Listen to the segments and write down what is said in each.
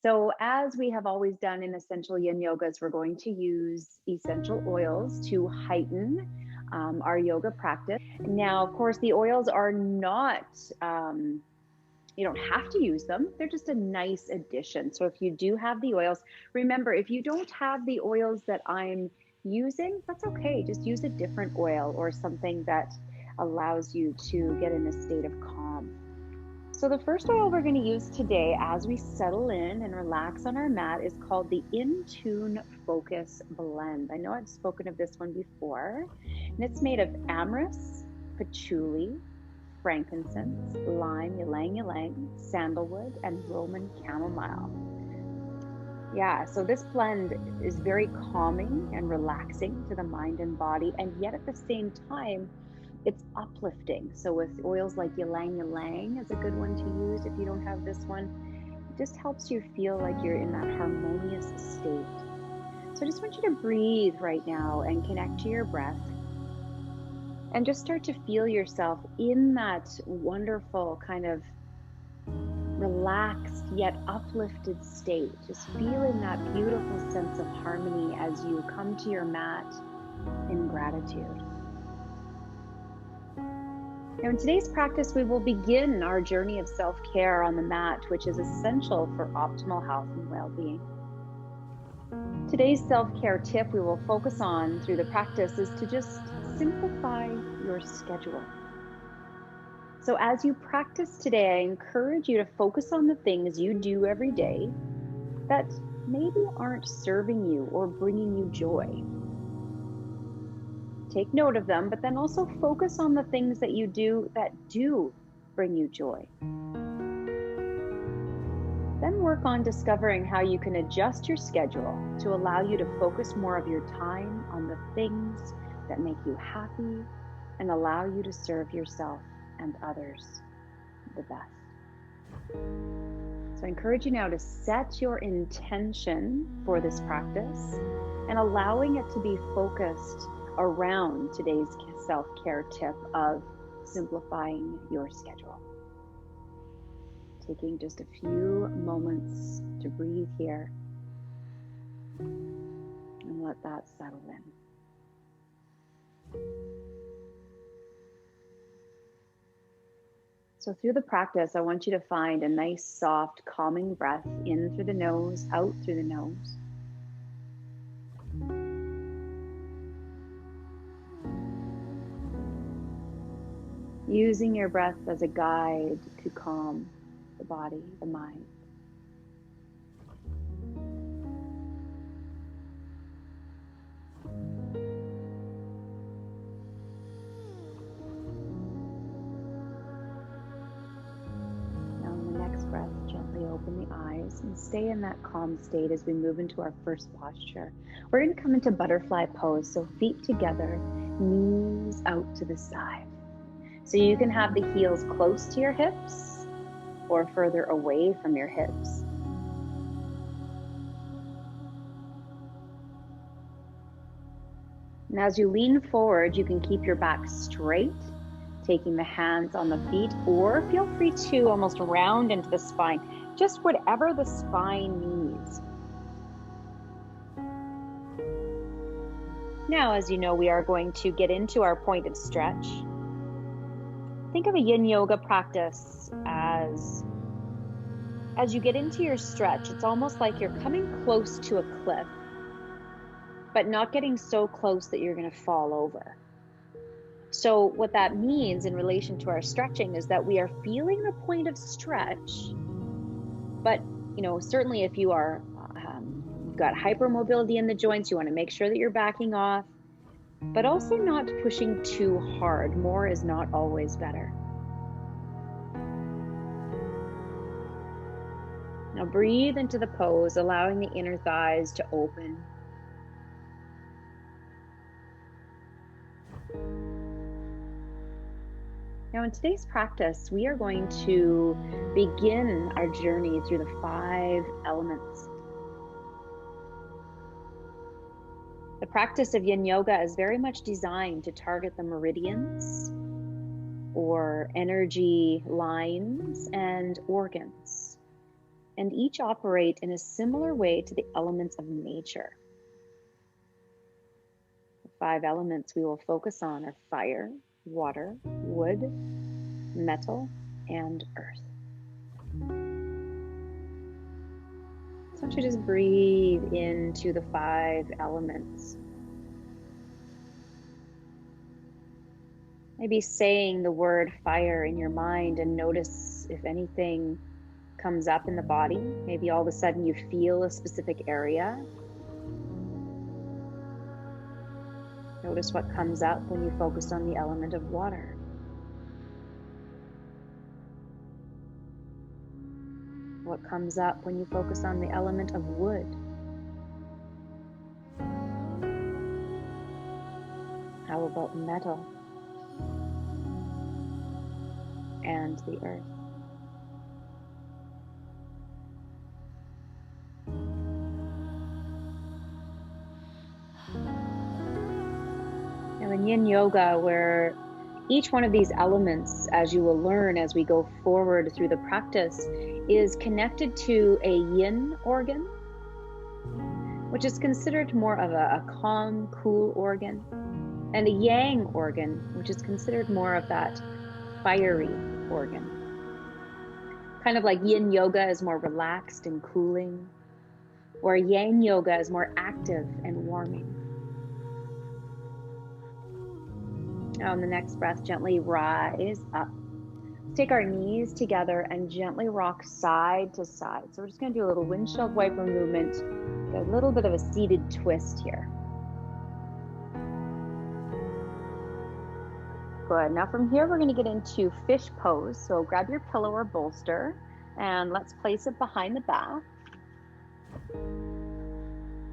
So, as we have always done in essential yin yogas, we're going to use essential oils to heighten our yoga practice. Now, of course, the oils are not, you don't have to use them. They're just a nice addition. So, if you do have the oils, remember, if you don't have the oils that I'm using, that's okay. Just use a different oil or something that allows you to get in a state of calm. So the first oil we're going to use today as we settle in and relax on our mat is called the In Tune Focus Blend. I know I've spoken of this one before, and it's made of amyris, patchouli, frankincense, lime, ylang ylang, sandalwood, and Roman chamomile. Yeah, so this blend is very calming and relaxing to the mind and body, and yet at the same time, it's uplifting. So with oils like ylang ylang is a good one to use if you don't have this one. It just helps you feel like you're in that harmonious state. So I just want you to breathe right now and connect to your breath. And just start to feel yourself in that wonderful kind of relaxed yet uplifted state. Just feeling that beautiful sense of harmony as you come to your mat in gratitude. Now, in today's practice, we will begin our journey of self-care on the mat, which is essential for optimal health and well-being. Today's self-care tip we will focus on through the practice is to just simplify your schedule. So as you practice today, I encourage you to focus on the things you do every day that maybe aren't serving you or bringing you joy. Take note of them, but then also focus on the things that you do that do bring you joy. Then work on discovering how you can adjust your schedule to allow you to focus more of your time on the things that make you happy and allow you to serve yourself and others the best. So I encourage you now to set your intention for this practice and allowing it to be focused around today's self-care tip of simplifying your schedule. Taking just a few moments to breathe here and let that settle in. So through the practice, I want you to find a nice, soft, calming breath in through the nose, out through the nose. Using your breath as a guide to calm the body, the mind. Now in the next breath, gently open the eyes and stay in that calm state as we move into our first posture. We're going to come into butterfly pose, so feet together, knees out to the side. So you can have the heels close to your hips or further away from your hips. And as you lean forward, you can keep your back straight, taking the hands on the feet, or feel free to almost round into the spine, just whatever the spine needs. Now, as you know, we are going to get into our pointed stretch. Think of a yin yoga practice as you get into your stretch, it's almost like you're coming close to a cliff, but not getting so close that you're going to fall over. So what that means in relation to our stretching is that we are feeling the point of stretch, but certainly if you are you've got hypermobility in the joints, you want to make sure that you're backing off, but also not pushing too hard. More is not always better. Now breathe into the pose, allowing the inner thighs to open. Now in today's practice, we are going to begin our journey through the 5 elements. The practice of yin yoga is very much designed to target the meridians or energy lines and organs. and each operate in a similar way to the elements of nature. The 5 elements we will focus on are fire, water, wood, metal, and earth. So I want you to just breathe into the 5 elements. Maybe saying the word fire in your mind and notice if anything comes up in the body. Maybe all of a sudden you feel a specific area. Notice what comes up when you focus on the element of water. What comes up when you focus on the element of wood? How about metal and the earth? Now in Yin Yoga, where each one of these elements, as you will learn as we go forward through the practice, is connected to a yin organ, which is considered more of a calm, cool organ, and a yang organ, which is considered more of that fiery organ. Kind of like Yin Yoga is more relaxed and cooling, or Yang Yoga is more active and warming. Now on the next breath, gently rise up. Take our knees together and gently rock side to side. So we're just going to do a little windshield wiper movement, a little bit of a seated twist here. Good. Now from here, we're going to get into fish pose. So grab your pillow or bolster and let's place it behind the back.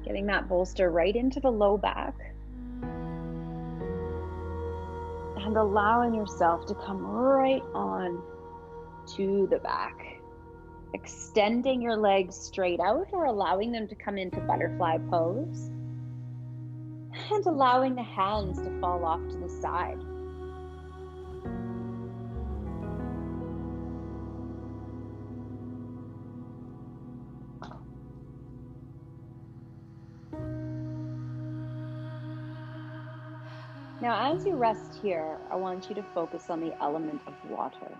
Getting that bolster right into the low back. And allowing yourself to come right on to the back. Extending your legs straight out or allowing them to come into butterfly pose. And allowing the hands to fall off to the side. Now, as you rest here, I want you to focus on the element of water.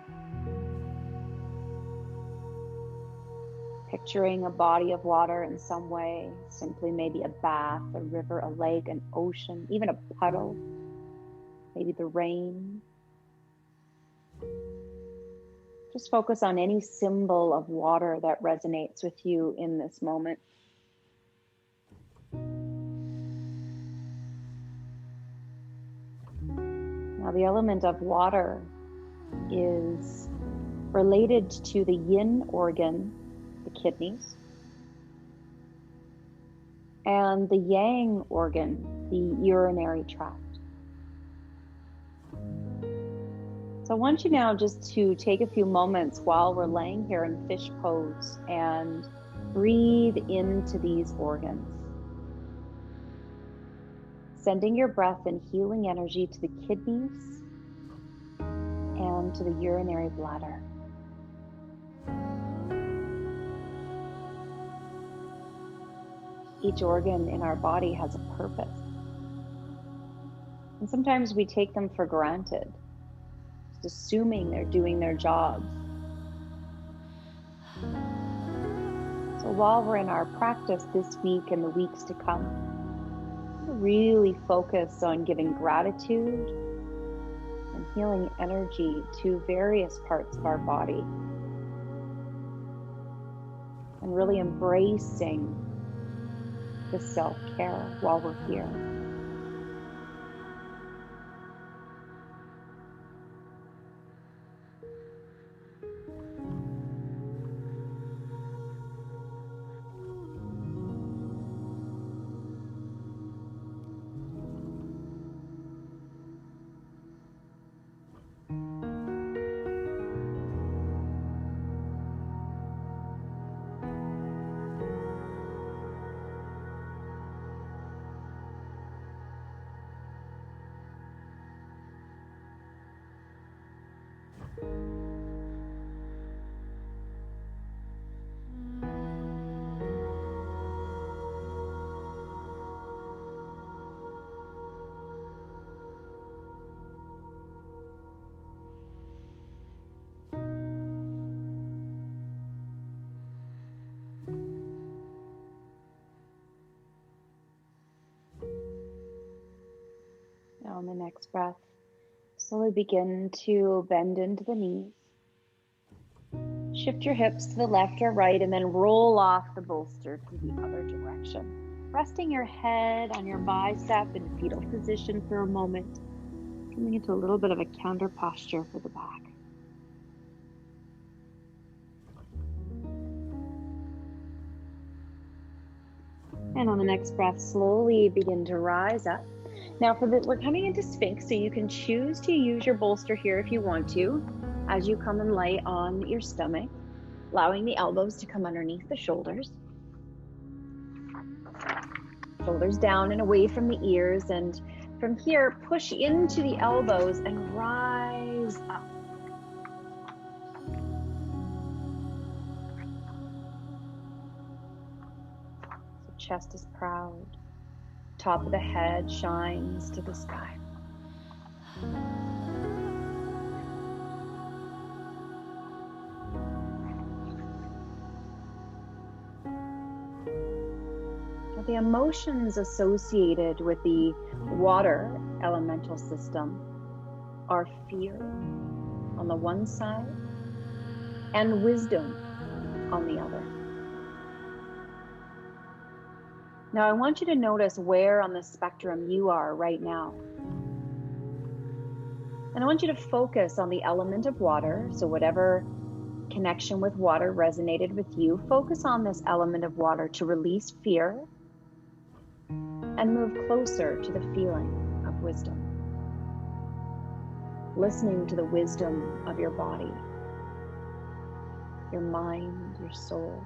Picturing a body of water in some way, simply maybe a bath, a river, a lake, an ocean, even a puddle, maybe the rain. Just focus on any symbol of water that resonates with you in this moment. Now, the element of water is related to the yin organ, the kidneys, and the yang organ, the urinary tract. So I want you now just to take a few moments while we're laying here in fish pose and breathe into these organs. Sending your breath and healing energy to the kidneys and to the urinary bladder. Each organ in our body has a purpose. And sometimes we take them for granted, just assuming they're doing their jobs. So while we're in our practice this week and the weeks to come, really focus on giving gratitude and healing energy to various parts of our body. And really embracing the self-care while we're here. on the next breath, slowly begin to bend into the knees. Shift your hips to the left or right and then roll off the bolster to the other direction. Resting your head on your bicep in fetal position for a moment, coming into a little bit of a counter posture for the back. And on the next breath, slowly begin to rise up. Now we're coming into sphinx, so you can choose to use your bolster here if you want to, as you come and lay on your stomach, allowing the elbows to come underneath the shoulders. Shoulders down and away from the ears, and from here, push into the elbows and rise up. So chest is proud. Top of the head shines to the sky. The emotions associated with the water elemental system are fear on the one side and wisdom on the other. Now I want you to notice where on the spectrum you are right now. And I want you to focus on the element of water. So whatever connection with water resonated with you, focus on this element of water to release fear and move closer to the feeling of wisdom. Listening to the wisdom of your body, your mind, your soul.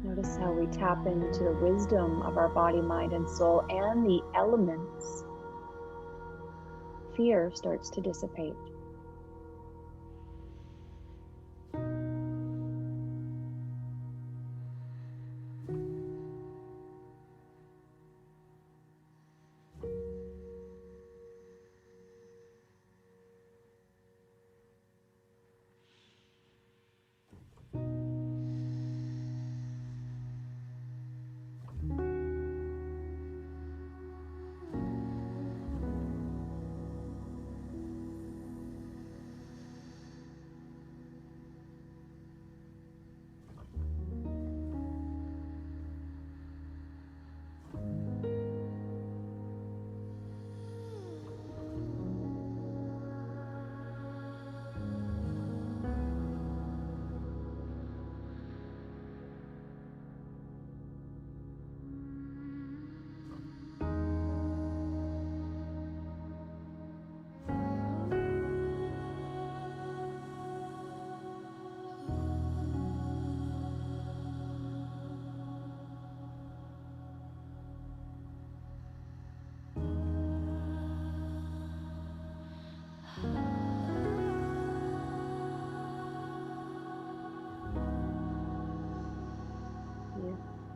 Notice how we tap into the wisdom of our body, mind, and soul and the elements. Fear starts to dissipate.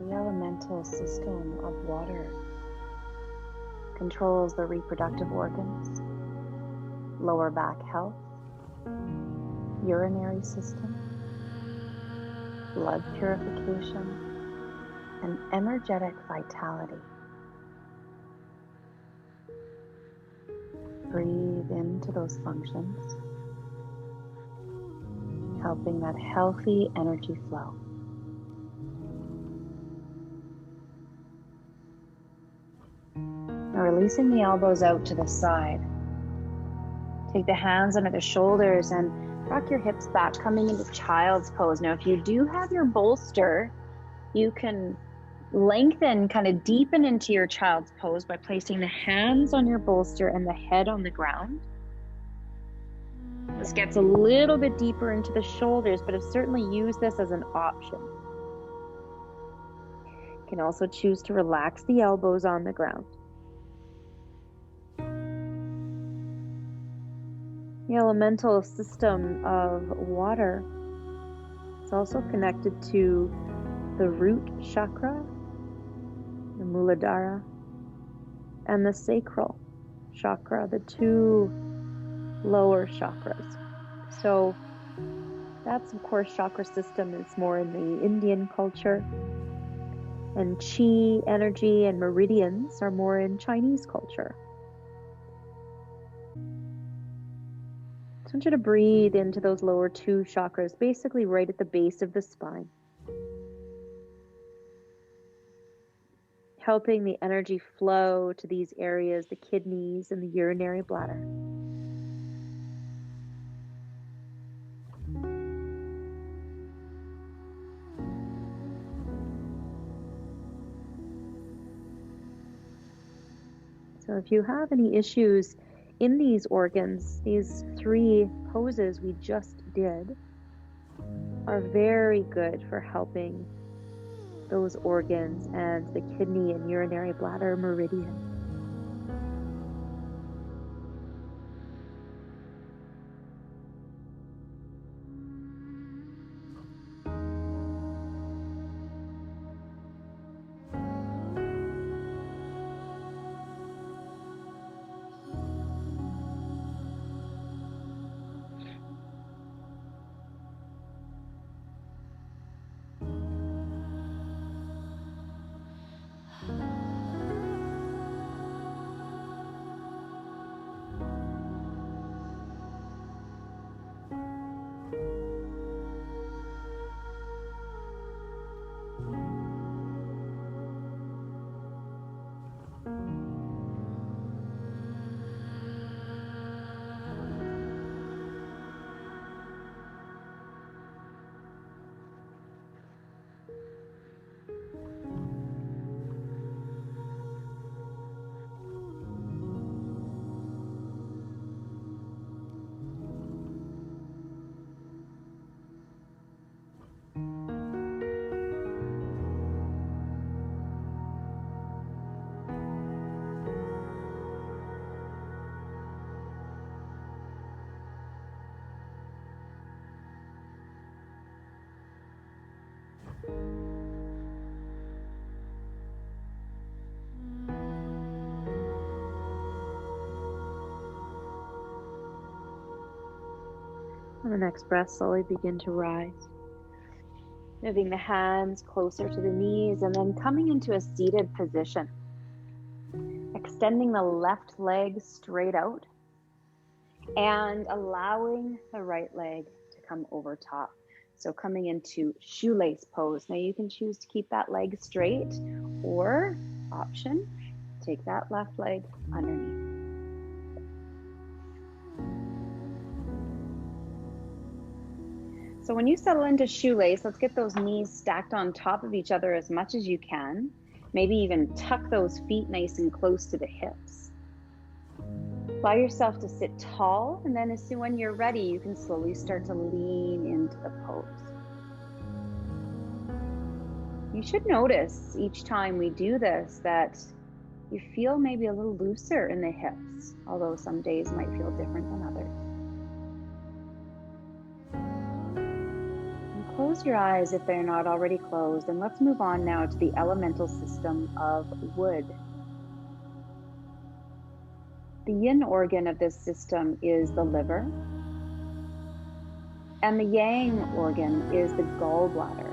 The elemental system of water controls the reproductive organs, lower back health, urinary system, blood purification, and energetic vitality. Breathe into those functions, helping that healthy energy flow. Now releasing the elbows out to the side. Take the hands under the shoulders and rock your hips back, coming into child's pose. Now, if you do have your bolster, you can lengthen, kind of deepen into your child's pose by placing the hands on your bolster and the head on the ground. This gets a little bit deeper into the shoulders, but I've certainly used this as an option. You can also choose to relax the elbows on the ground. The elemental system of water is also connected to the root chakra, the Muladhara, and the sacral chakra, the two lower chakras. So That's, of course, chakra system is more in the Indian culture, and chi energy and meridians are more in Chinese culture. So I want you to breathe into those lower two chakras, basically right at the base of the spine, helping the energy flow to these areas, the kidneys and the urinary bladder. So if you have any issues in these organs, these 3 poses we just did are very good for helping those organs and the kidney and urinary bladder meridian. On the next breath, slowly begin to rise, moving the hands closer to the knees and then coming into a seated position. Extending the left leg straight out and allowing the right leg to come over top. So coming into shoelace pose. Now you can choose to keep that leg straight, or option, take that left leg underneath. So when you settle into shoelace, let's get those knees stacked on top of each other as much as you can. Maybe even tuck those feet nice and close to the hips. Allow yourself to sit tall, and then when you're ready, you can slowly start to lean into the pose. You should notice each time we do this that you feel maybe a little looser in the hips, although some days might feel different than others. And close your eyes if they're not already closed, and let's move on now to the elemental system of wood. The yin organ of this system is the liver, and the yang organ is the gallbladder.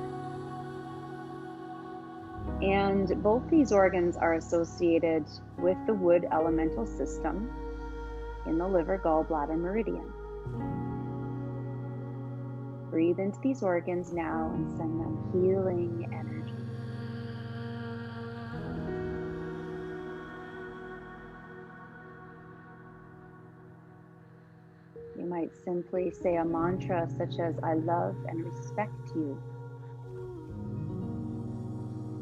And both these organs are associated with the wood elemental system in the liver, gallbladder, meridian. Breathe into these organs now and send them healing energy. You might simply say a mantra such as, I love and respect you.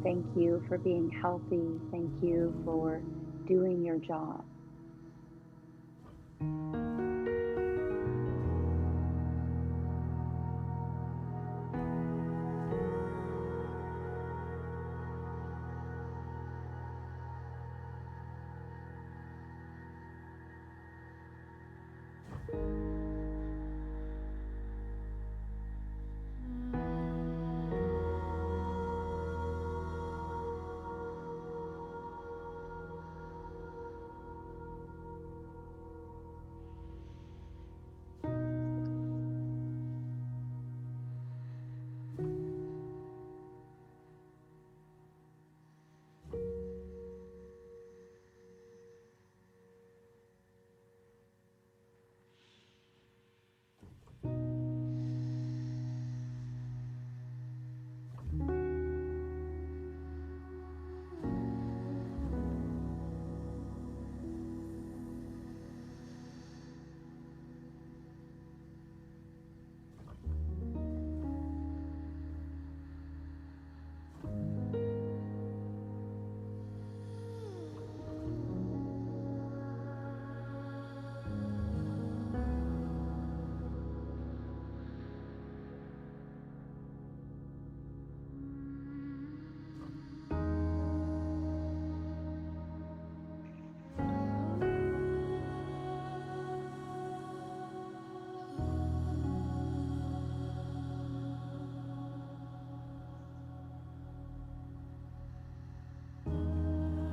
Thank you for being healthy. Thank you for doing your job.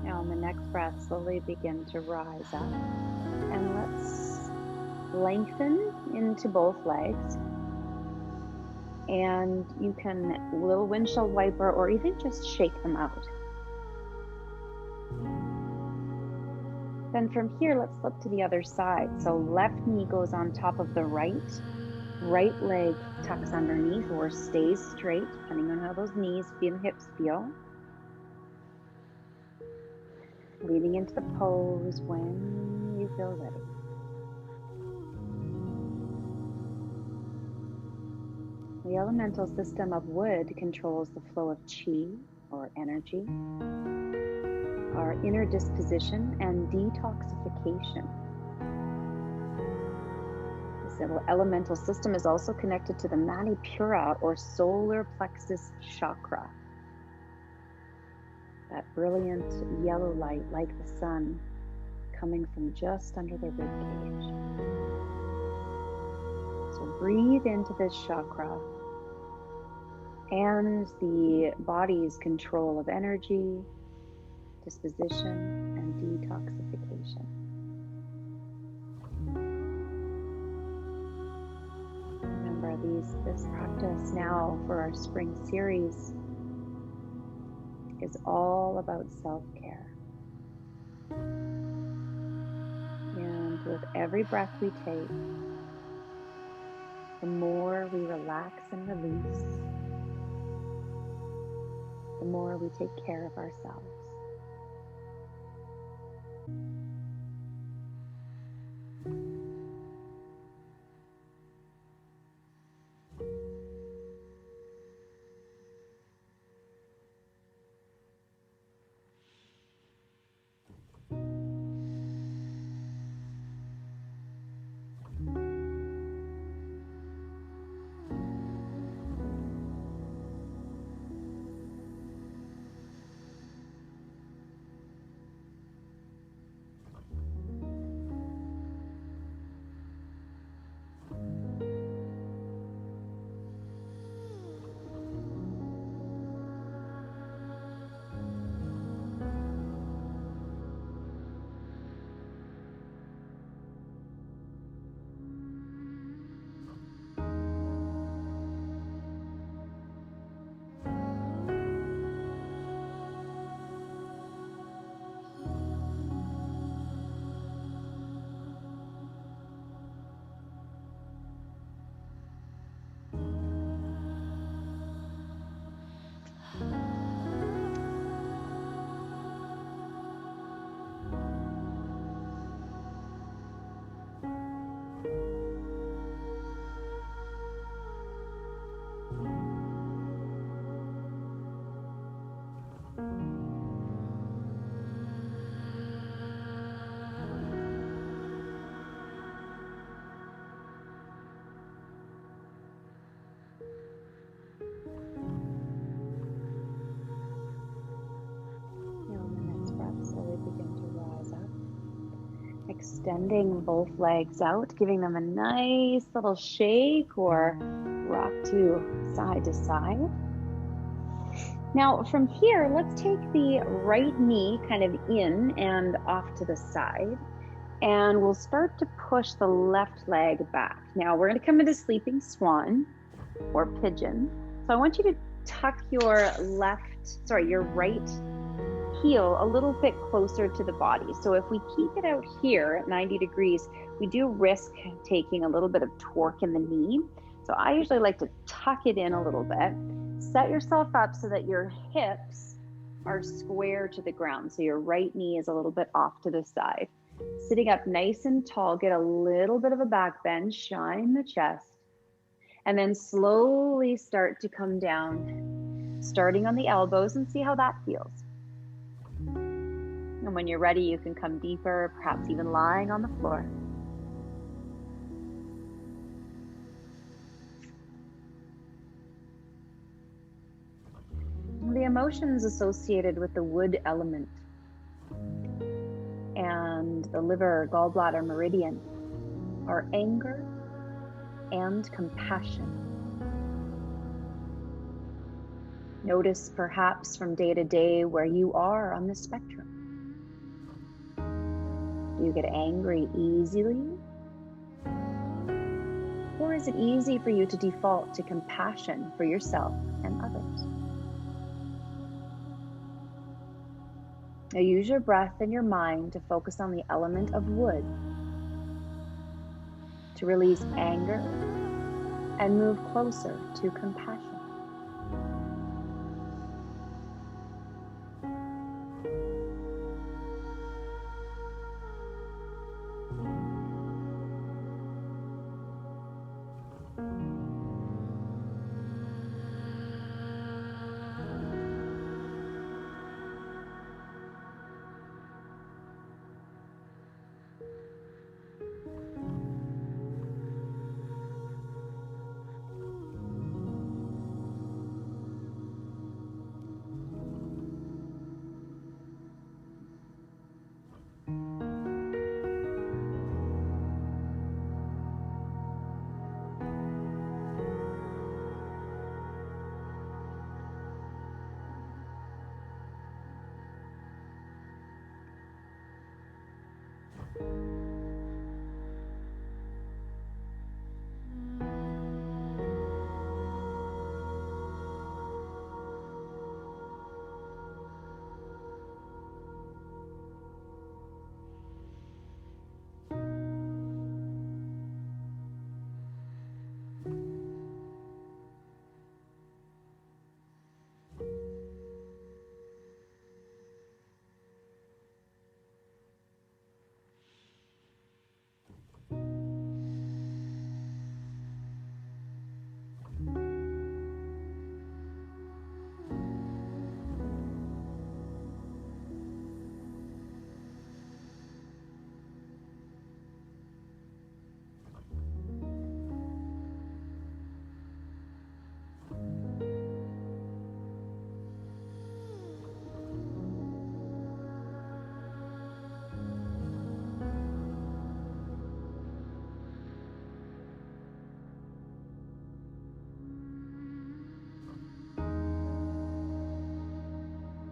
Now on the next breath, slowly begin to rise up, and let's lengthen into both legs. And you can little windshield wiper or even just shake them out. Then from here, let's flip to the other side. So left knee goes on top of the right leg tucks underneath or stays straight, depending on how those knees and hips feel. Leaning into the pose when you feel ready. The elemental system of wood controls the flow of qi, or energy, our inner disposition, and detoxification. This elemental system is also connected to the Manipura, or solar plexus chakra. That brilliant yellow light, like the sun, coming from just under the ribcage. So breathe into this chakra and the body's control of energy, disposition, and detoxification. Remember, this practice now for our spring series is all about self-care. And with every breath we take, the more we relax and release, the more we take care of ourselves. Extending both legs out, giving them a nice little shake or rock to side. Now from here, let's take the right knee kind of in and off to the side, and we'll start to push the left leg back. Now we're going to come into sleeping swan or pigeon. So I want you to tuck your right heel a little bit closer to the body. So if we keep it out here at 90 degrees, we do risk taking a little bit of torque in the knee. So I usually like to tuck it in a little bit. Set yourself up so that your hips are square to the ground. So your right knee is a little bit off to the side. Sitting up nice and tall, get a little bit of a back bend, shine the chest, and then slowly start to come down, starting on the elbows, and see how that feels. And when you're ready, you can come deeper, perhaps even lying on the floor. The emotions associated with the wood element and the liver, gallbladder, meridian are anger and compassion. Notice perhaps from day to day where you are on the spectrum. Do you get angry easily? Or is it easy for you to default to compassion for yourself and others? Now use your breath and your mind to focus on the element of wood, to release anger and move closer to compassion.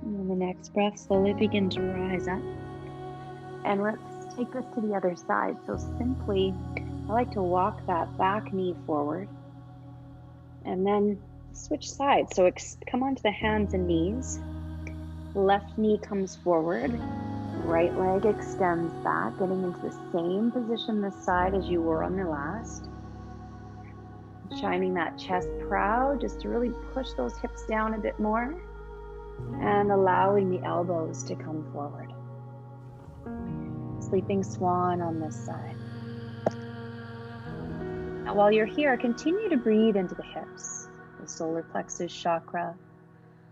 And the next breath, slowly begin to rise up. And let's take this to the other side. So simply, I like to walk that back knee forward and then switch sides. So come onto the hands and knees. Left knee comes forward. Right leg extends back, getting into the same position this side as you were on the last. Shining that chest proud, just to really push those hips down a bit more. And allowing the elbows to come forward. Sleeping swan on this side. Now while you're here, continue to breathe into the hips, the solar plexus chakra,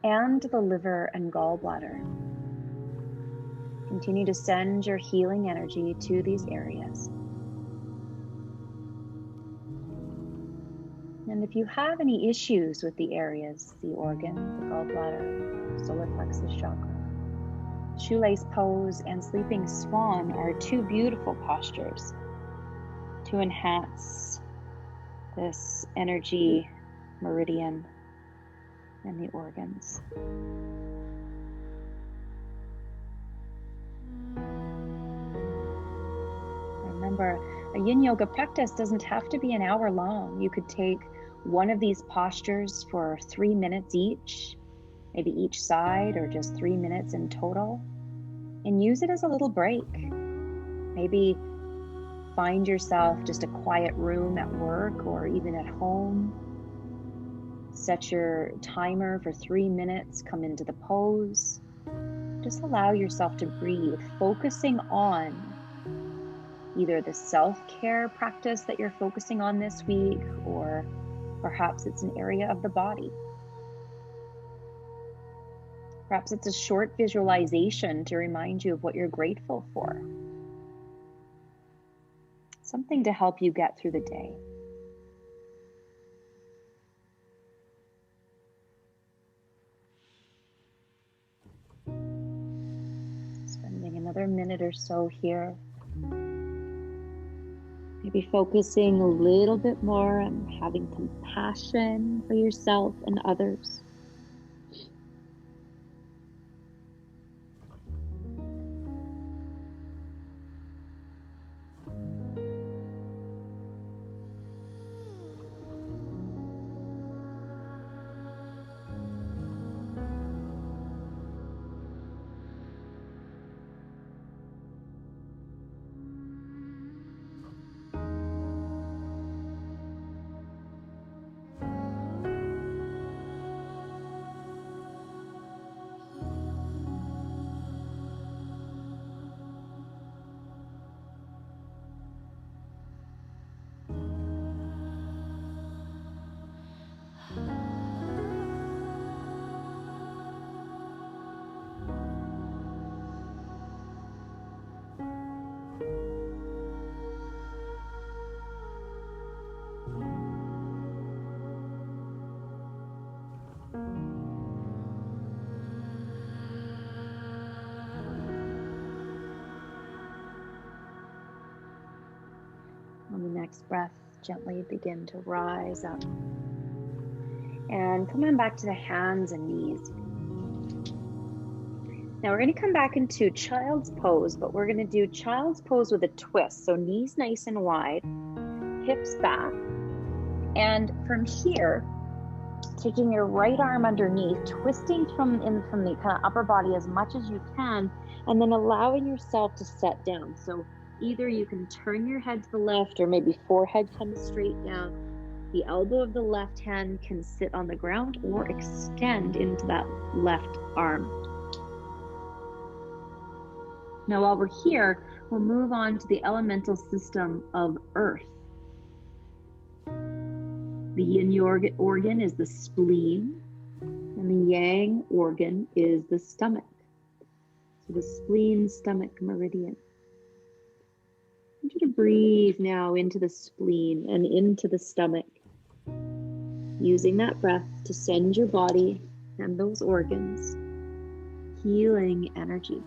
and the liver and gallbladder. Continue to send your healing energy to these areas. And if you have any issues with the areas, the organ, the gallbladder, solar plexus chakra, shoelace pose and sleeping swan are two beautiful postures to enhance this energy, meridian, and the organs. Remember, a yin yoga practice doesn't have to be an hour long. You could take one of these postures for 3 minutes each. maybe each side or just 3 minutes in total, and use it as a little break. Maybe find yourself just a quiet room at work or even at home. Set your timer for 3 minutes, come into the pose. Just allow yourself to breathe, focusing on either the self-care practice that you're focusing on this week, or perhaps it's an area of the body. Perhaps it's a short visualization to remind you of what you're grateful for. Something to help you get through the day. Spending another minute or so here. Maybe focusing a little bit more on having compassion for yourself and others. On the next breath, gently begin to rise up. And come on back to the hands and knees. Now we're going to come back into child's pose, but we're going to do child's pose with a twist. So knees nice and wide, hips back. And from here, taking your right arm underneath, twisting from the kind of upper body as much as you can, and then allowing yourself to set down. So either you can turn your head to the left, or maybe forehead comes straight down. The elbow of the left hand can sit on the ground or extend into that left arm. Now, while we're here, we'll move on to the elemental system of earth. The yin organ is the spleen, and the yang organ is the stomach. So the spleen, stomach, meridian. I want you to breathe now into the spleen and into the stomach, using that breath to send your body and those organs healing energy.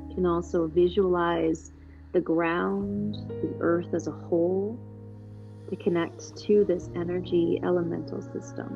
You can also visualize the ground, the earth as a whole, to connect to this energy elemental system.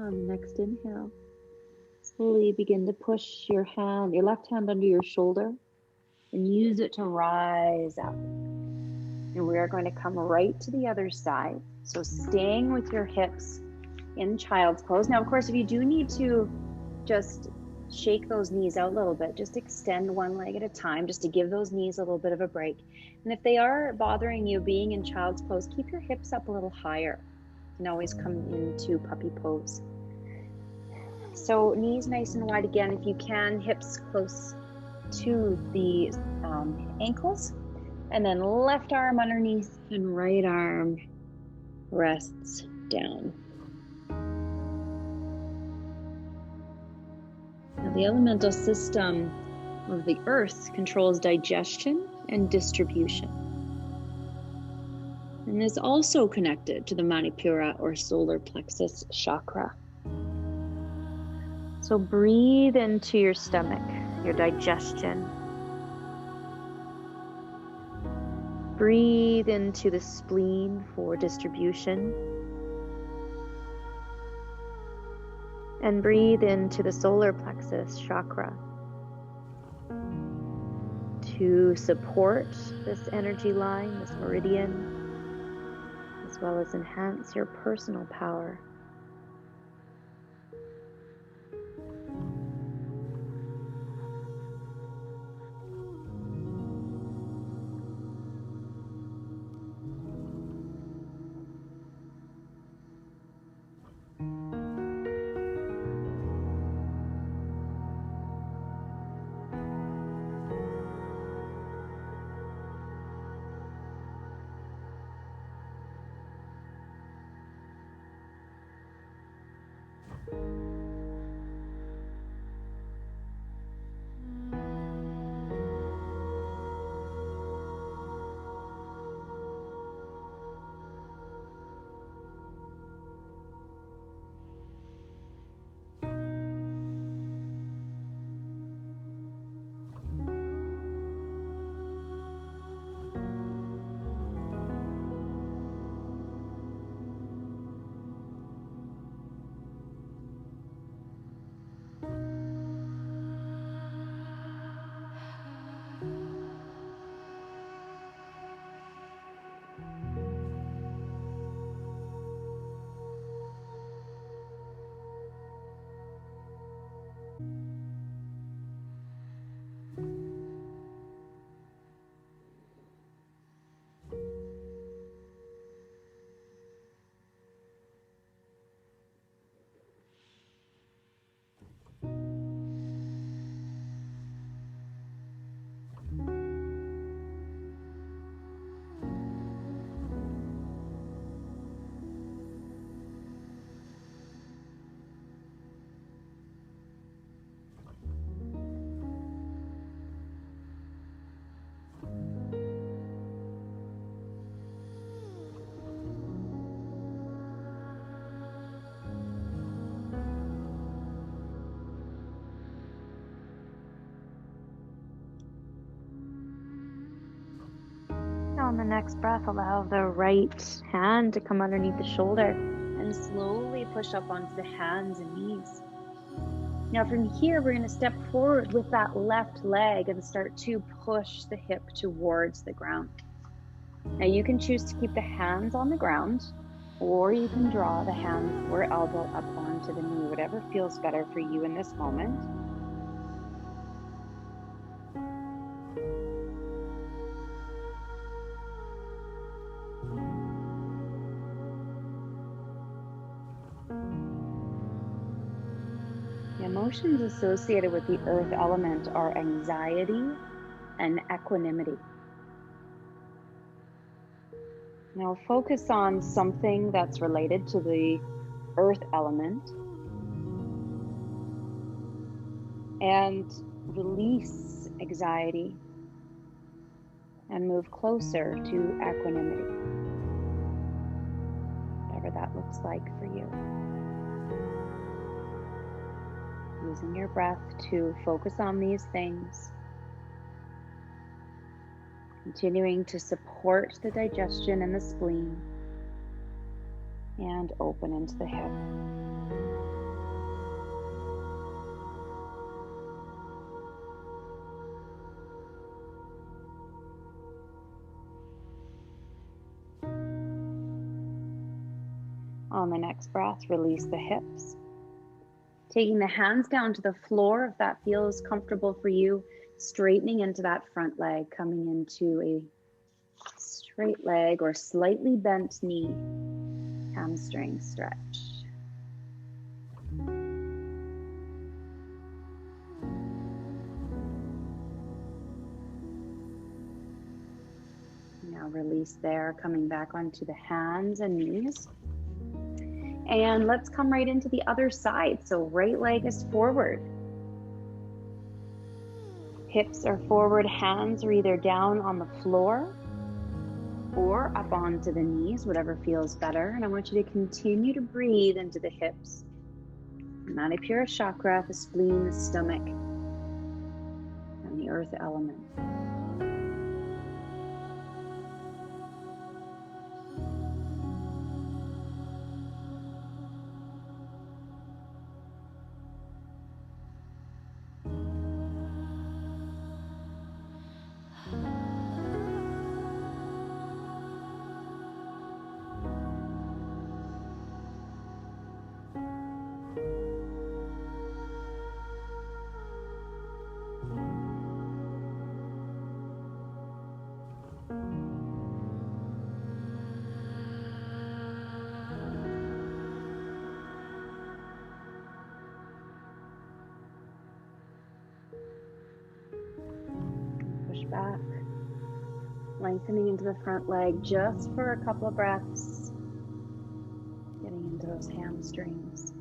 On the next inhale, slowly begin to push your left hand under your shoulder and use it to rise up. And we are going to come right to the other side. So staying with your hips in child's pose. Now, of course, if you do need to just shake those knees out a little bit, just extend one leg at a time, just to give those knees a little bit of a break. And if they are bothering you being in child's pose, keep your hips up a little higher. You can always come into puppy pose. So knees nice and wide again, if you can, hips close to the ankles. And then left arm underneath and right arm rests down. Now, the elemental system of the earth controls digestion and distribution, and is also connected to the Manipura or solar plexus chakra. So breathe into your stomach, your digestion. Breathe into the spleen for distribution. And breathe into the solar plexus chakra to support this energy line, this meridian, as well as enhance your personal power. On the next breath, allow the right hand to come underneath the shoulder and slowly push up onto the hands and knees. Now from here, we're going to step forward with that left leg and start to push the hip towards the ground. Now you can choose to keep the hands on the ground, or you can draw the hand or elbow up onto the knee, whatever feels better for you in this moment. The emotions associated with the earth element are anxiety and equanimity. Now focus on something that's related to the earth element and release anxiety and move closer to equanimity, whatever that looks like for you. Using your breath to focus on these things, continuing to support the digestion and the spleen, and open into the hip. On the next breath, release the hips. Taking the hands down to the floor if that feels comfortable for you. Straightening into that front leg, coming into a straight leg or slightly bent knee. Hamstring stretch. Now release there, coming back onto the hands and knees. And let's come right into the other side. So right leg is forward. Hips are forward, hands are either down on the floor or up onto the knees, whatever feels better. And I want you to continue to breathe into the hips. Manipura chakra, the spleen, the stomach, and the earth element. Push back, lengthening into the front leg just for a couple of breaths, getting into those hamstrings.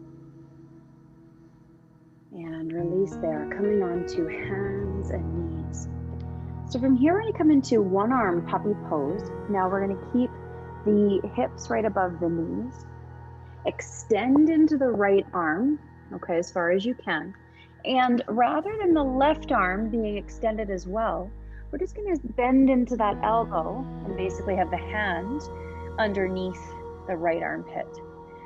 And release there, coming on to hands and knees. So from here, we're going to come into one arm puppy pose. Now we're going to keep the hips right above the knees. Extend into the right arm, okay, as far as you can. And rather than the left arm being extended as well, we're just going to bend into that elbow and basically have the hand underneath the right armpit.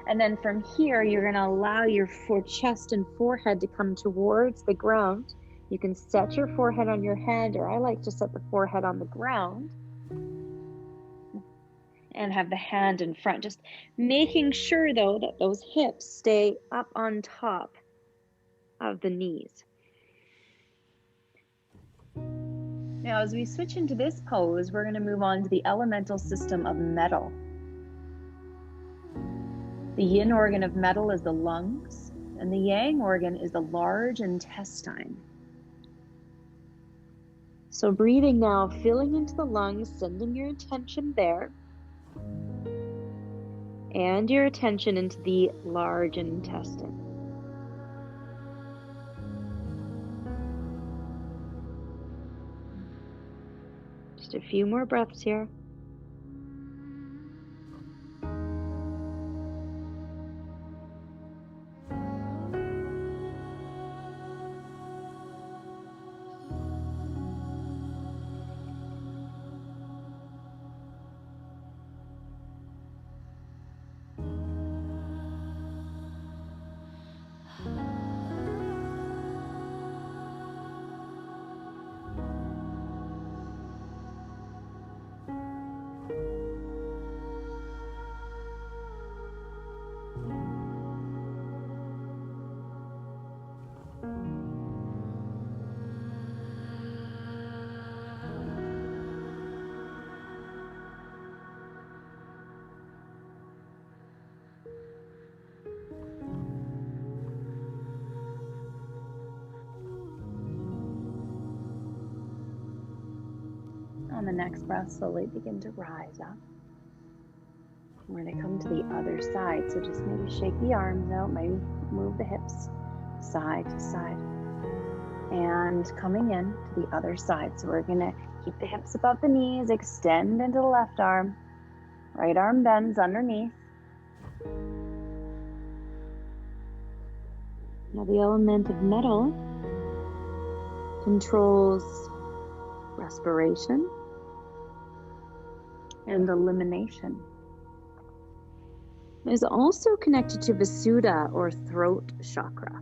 And then from here, you're going to allow your chest and forehead to come towards the ground. You can set your forehead on your hand, or I like to set the forehead on the ground and have the hand in front. Just making sure, though, that those hips stay up on top of the knees. Now, as we switch into this pose, we're going to move on to the elemental system of metal. The yin organ of metal is the lungs, and the yang organ is the large intestine. So breathing now, filling into the lungs, sending your attention there, and your attention into the large intestine. Just a few more breaths here. On the next breath, slowly begin to rise up. We're going to come to the other side, so just maybe shake the arms out, maybe move the hips side to side. And coming in to the other side, so we're going to keep the hips above the knees, extend into the left arm, right arm bends underneath. Now the element of metal controls respiration and elimination. It is also connected to Visuddha or throat chakra.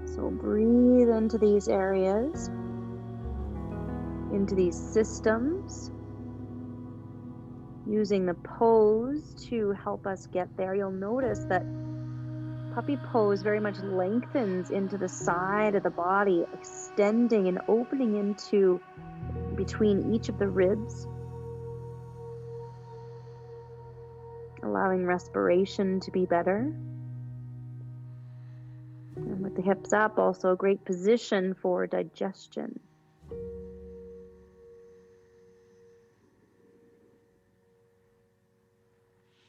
So breathe into these areas, into these systems, Using the pose to help us get there, you'll notice that puppy pose very much lengthens into the side of the body, extending and opening into between each of the ribs, allowing respiration to be better. And with the hips up, also a great position for digestion.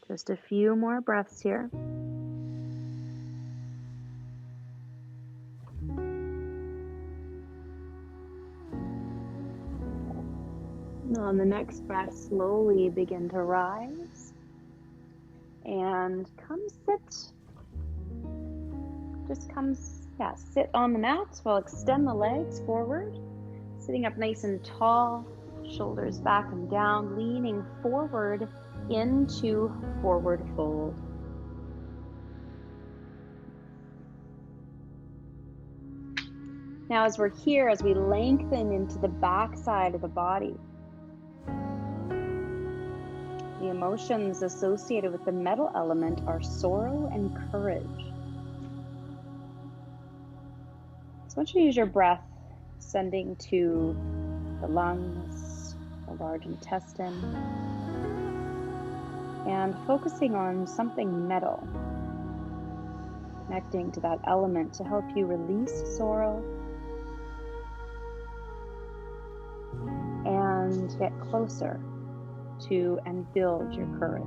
Just a few more breaths here. On the next breath, slowly begin to rise and come sit. Just come, sit on the mat. We'll extend the legs forward, sitting up nice and tall, shoulders back and down, leaning forward into forward fold. Now, as we're here, as we lengthen into the back side of the body, the emotions associated with the metal element are sorrow and courage. So I want you to use your breath, sending to the lungs, the large intestine, and focusing on something metal, connecting to that element to help you release sorrow and get closer to and build your courage.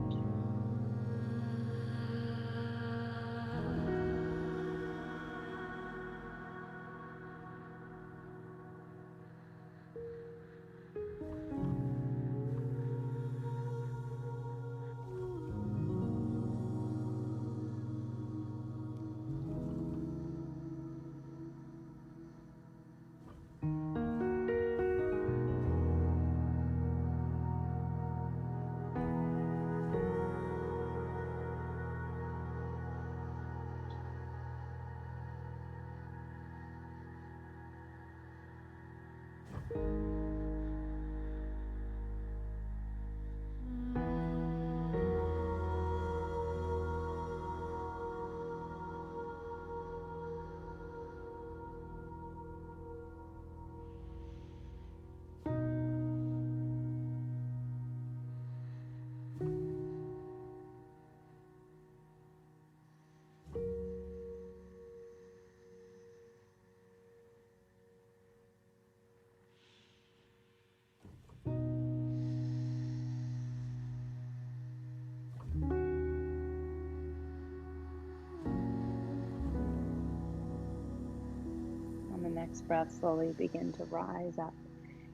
On the next breath, slowly begin to rise up,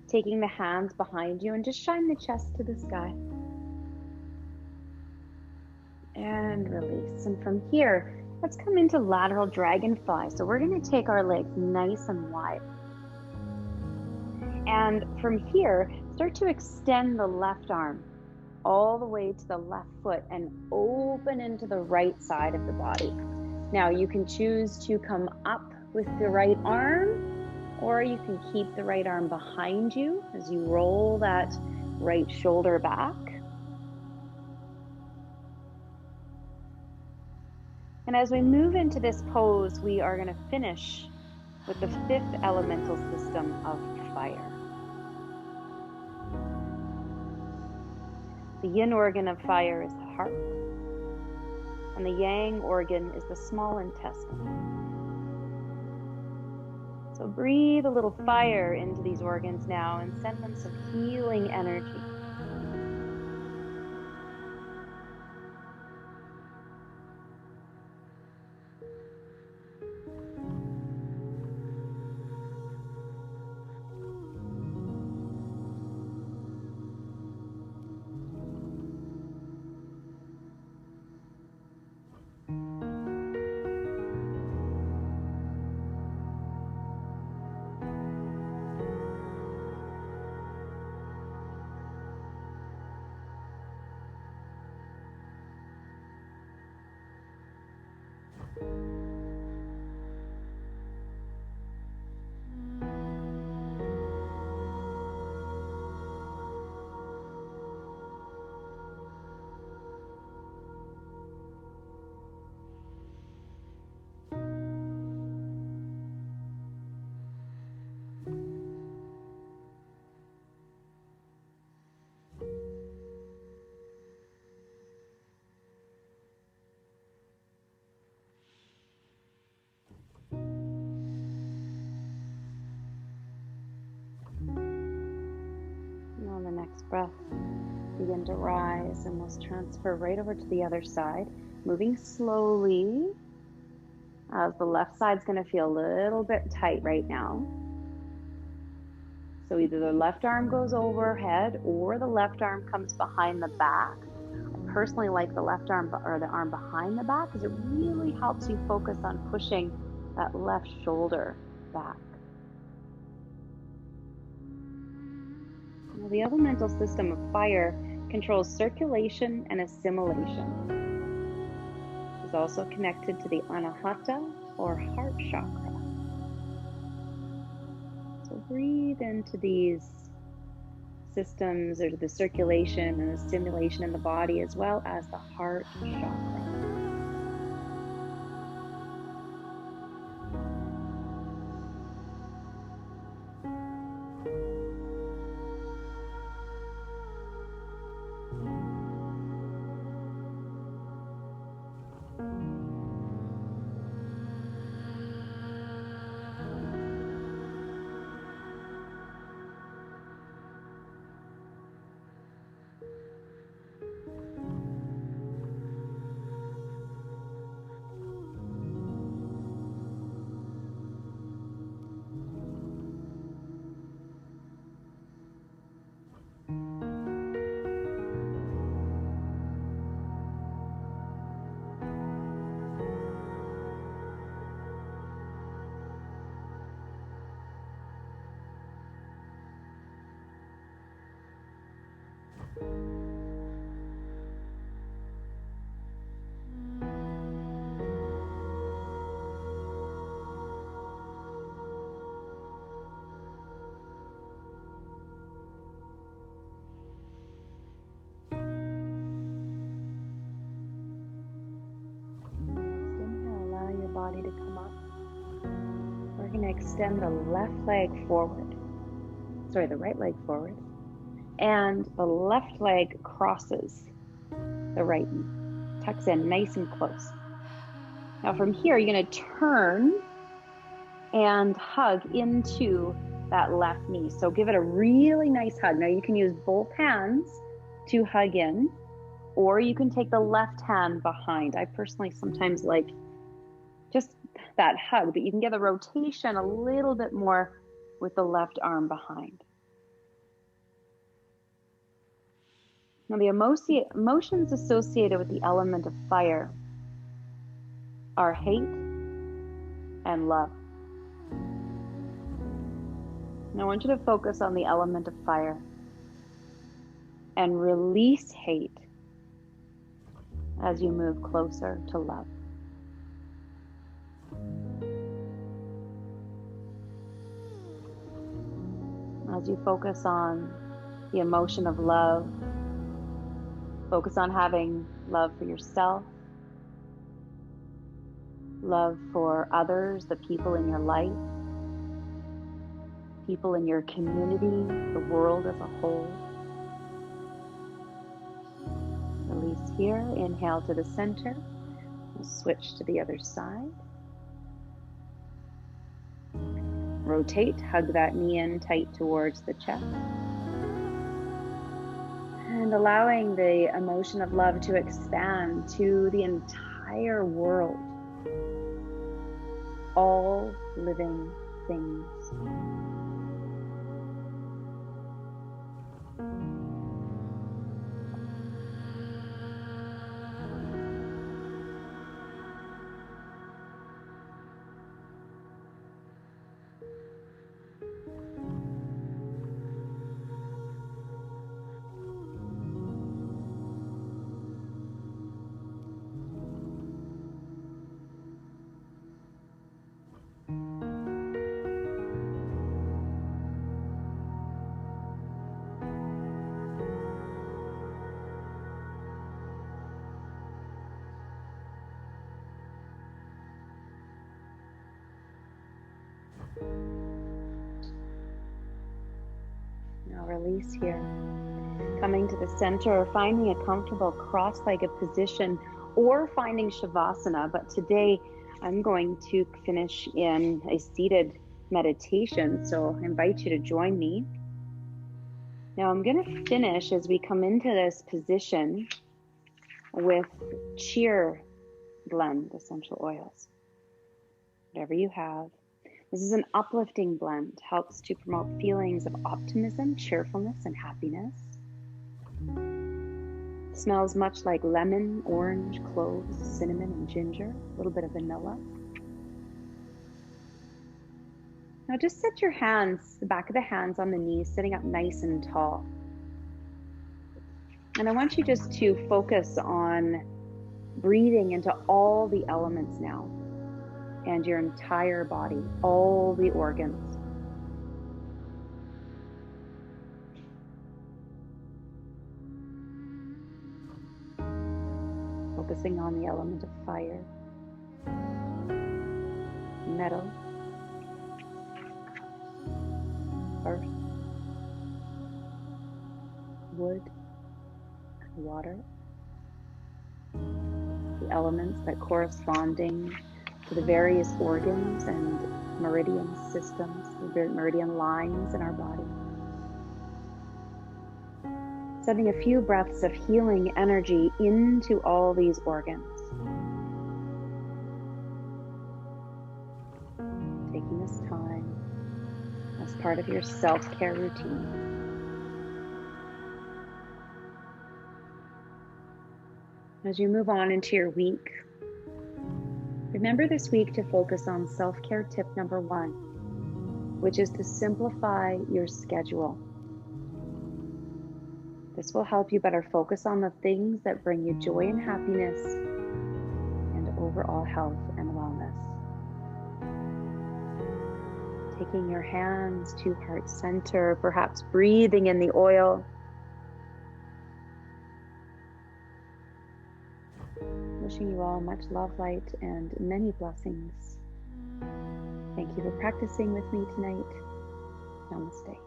taking the hands behind you and just shine the chest to the sky. And release. And from here, let's come into lateral dragonfly. So we're going to take our legs nice and wide. And from here, start to extend the left arm all the way to the left foot and open into the right side of the body. Now you can choose to come up with the right arm, or you can keep the right arm behind you as you roll that right shoulder back. And as we move into this pose, we are going to finish with the fifth elemental system of fire. The yin organ of fire is the heart, and the yang organ is the small intestine. So breathe a little fire into these organs now and send them some healing energy. And on the next breath, begin to rise, and we'll transfer right over to the other side, moving slowly, as the left side's going to feel a little bit tight right now. So either the left arm goes overhead or the left arm comes behind the back. I personally like the left arm or the arm behind the back because it really helps you focus on pushing that left shoulder back. Now, the elemental system of fire controls circulation and assimilation. It's also connected to the anahata or heart chakra. So breathe into these systems, or the circulation and the stimulation in the body, as well as the heart chakra. Body to come up. We're going to extend the left leg forward. Sorry, the right leg forward. And the left leg crosses the right knee. Tucks in nice and close. Now from here, you're going to turn and hug into that left knee. So give it a really nice hug. Now you can use both hands to hug in, or you can take the left hand behind. I personally sometimes like just that hug, but you can get the rotation a little bit more with the left arm behind. Now, the emotions associated with the element of fire are hate and love. Now, I want you to focus on the element of fire and release hate as you move closer to love. As you focus on the emotion of love, focus on having love for yourself, love for others, the people in your life, people in your community, the world as a whole. Release here, inhale to the center. We'll switch to the other side. Rotate, hug that knee in tight towards the chest. And allowing the emotion of love to expand to the entire world. All living things. Now release here. Coming to the center or finding a comfortable cross-legged position or finding Shavasana. But today I'm going to finish in a seated meditation, so I invite you to join me. Now I'm going to finish as we come into this position with cheer blend essential oils. Whatever you have. This is an uplifting blend, helps to promote feelings of optimism, cheerfulness, and happiness. Smells much like lemon, orange, cloves, cinnamon, and ginger, a little bit of vanilla. Now just set your hands, the back of the hands on the knees, sitting up nice and tall. And I want you just to focus on breathing into all the elements now and your entire body, all the organs. Focusing on the element of fire, metal, earth, wood, and water. The elements that corresponding to the various organs and meridian systems, the meridian lines in our body. Sending a few breaths of healing energy into all these organs. Taking this time as part of your self-care routine. As you move on into your week, remember this week to focus on self-care tip number 1, which is to simplify your schedule. This will help you better focus on the things that bring you joy and happiness and overall health and wellness. Taking your hands to heart center, perhaps breathing in the oil. Wishing you all much love, light, and many blessings. Thank you for practicing with me tonight. Namaste.